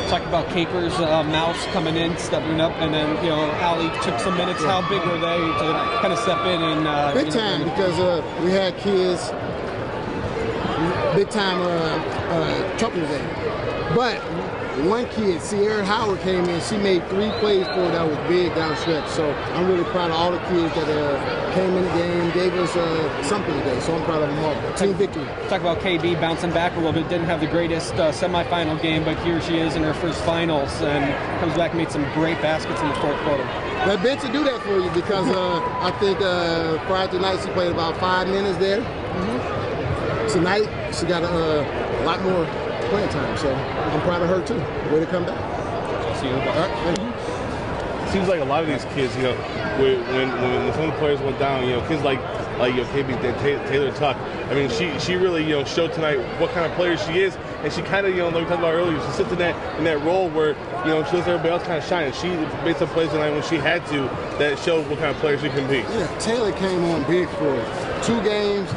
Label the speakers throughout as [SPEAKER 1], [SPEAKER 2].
[SPEAKER 1] Talk about Capers, Mouse coming in, stepping up, and then Ali took some minutes. How big were they to kind of step in and
[SPEAKER 2] big time because we had kids big time trouble today. But one kid, Sierra Howard, came in. She made 3 plays for her that was big down stretch. So I'm really proud of all the kids that came in the game, gave us something today. So I'm proud of them all. Team victory.
[SPEAKER 1] Talk about KB bouncing back a little bit. Didn't have the greatest semifinal game, but here she is in her first finals and comes back and made some great baskets in the 4th quarter.
[SPEAKER 2] That bench will do that for you because I think Friday night she played about 5 minutes there. Tonight she got a lot more playing time, so I'm proud of her too. Way to come back.
[SPEAKER 1] See you.
[SPEAKER 3] Seems like a lot of these kids, when some of the players went down, kids like KB, Taylor Tuck. I mean, she really showed tonight what kind of player she is, and she kind of like we talked about earlier, she sits in that role where she lets everybody else kind of shine. And she made some plays tonight when she had to that showed what kind of player she can be.
[SPEAKER 2] Yeah, Taylor came on big for her. 2 games.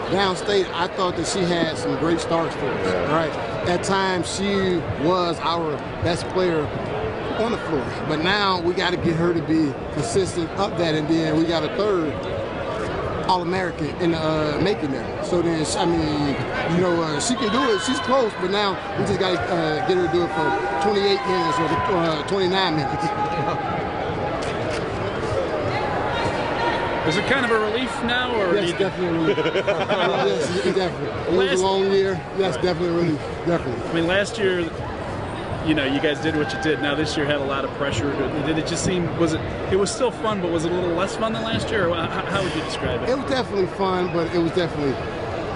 [SPEAKER 2] Downstate, I thought that she had some great starts for us. Yeah. Right, at times she was our best player on the floor, but now we got to get her to be consistent up that, and then we got a 3rd All-American in the making there. So then, I mean, she can do it. She's close, but now we just got to get her to do it for 28 minutes or 29 minutes.
[SPEAKER 4] Is it kind of a relief now, or
[SPEAKER 2] yes, definitely a relief. Yes, definitely. It was a long year. Yes, definitely a relief. Definitely.
[SPEAKER 4] I mean, last year, you guys did what you did. Now this year had a lot of pressure. Did it just seem? It was still fun, but was it a little less fun than last year? Or how would you describe it?
[SPEAKER 2] It was definitely fun, but it was definitely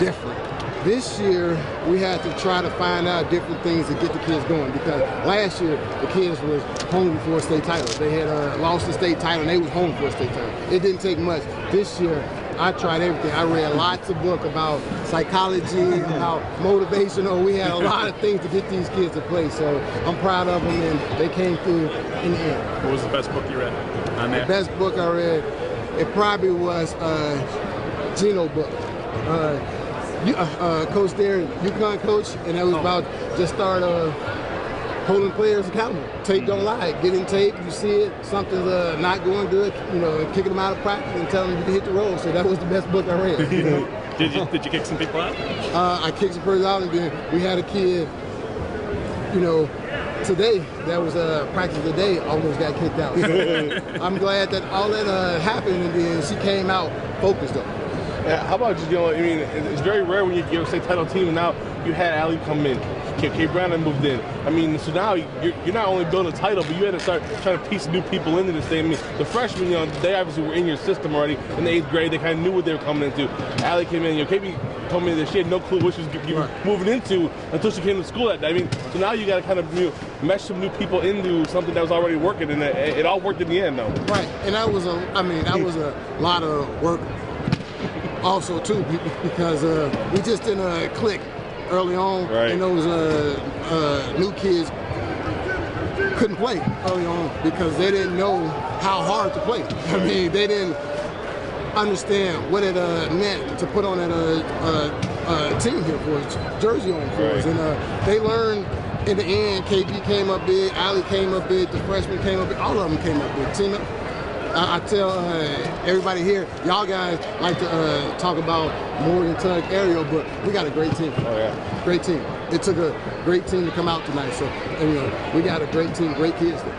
[SPEAKER 2] different. This year, we had to try to find out different things to get the kids going because last year, the kids was hungry for a state title. They had lost the state title, and they was hungry for a state title. It didn't take much. This year, I tried everything. I read lots of books about psychology, about motivational. We had a lot of things to get these kids to play, so I'm proud of them, and they came through in the end.
[SPEAKER 4] What was the best book you read on that?
[SPEAKER 2] The best book I read, it probably was Gino book. Coach there, UConn coach, and that was about just start holding players accountable. Tape don't lie. Get in tape, you see it, something's not going good, kicking them out of practice and telling them you can hit the road. So that was the best book I read.
[SPEAKER 4] Did you kick some people out?
[SPEAKER 2] I kicked some people out, and then we had a kid, today, that was practice today, almost got kicked out. So I'm glad that all that happened, and then she came out focused on it.
[SPEAKER 3] How about just, it's very rare when you give a state title team, and now you had Ali come in, Kay Brown moved in. I mean, so now you're not only building a title, but you had to start trying to piece new people into this thing. I mean, the freshmen, they obviously were in your system already in the 8th grade. They kind of knew what they were coming into. Ali came in, KB told me that she had no clue what she was moving into until she came to school that day. I mean, so now you got to kind of mesh some new people into something that was already working, and it all worked in the end, though.
[SPEAKER 2] Right, and that was a lot of work. Also, too, because we just didn't click early on, and those new kids couldn't play early on because they didn't know how hard to play. I mean, they didn't understand what it meant to put on that team here for us, jersey on for us, and they learned. In the end, KB came up big, Ali came up big, the freshmen came up big, all of them came up big. Team up. I tell everybody here, y'all guys like to talk about Morgan, Tug, Ariel, but we got a great team.
[SPEAKER 3] Oh, yeah.
[SPEAKER 2] Great team. It took a great team to come out tonight, so we got a great team, great kids there.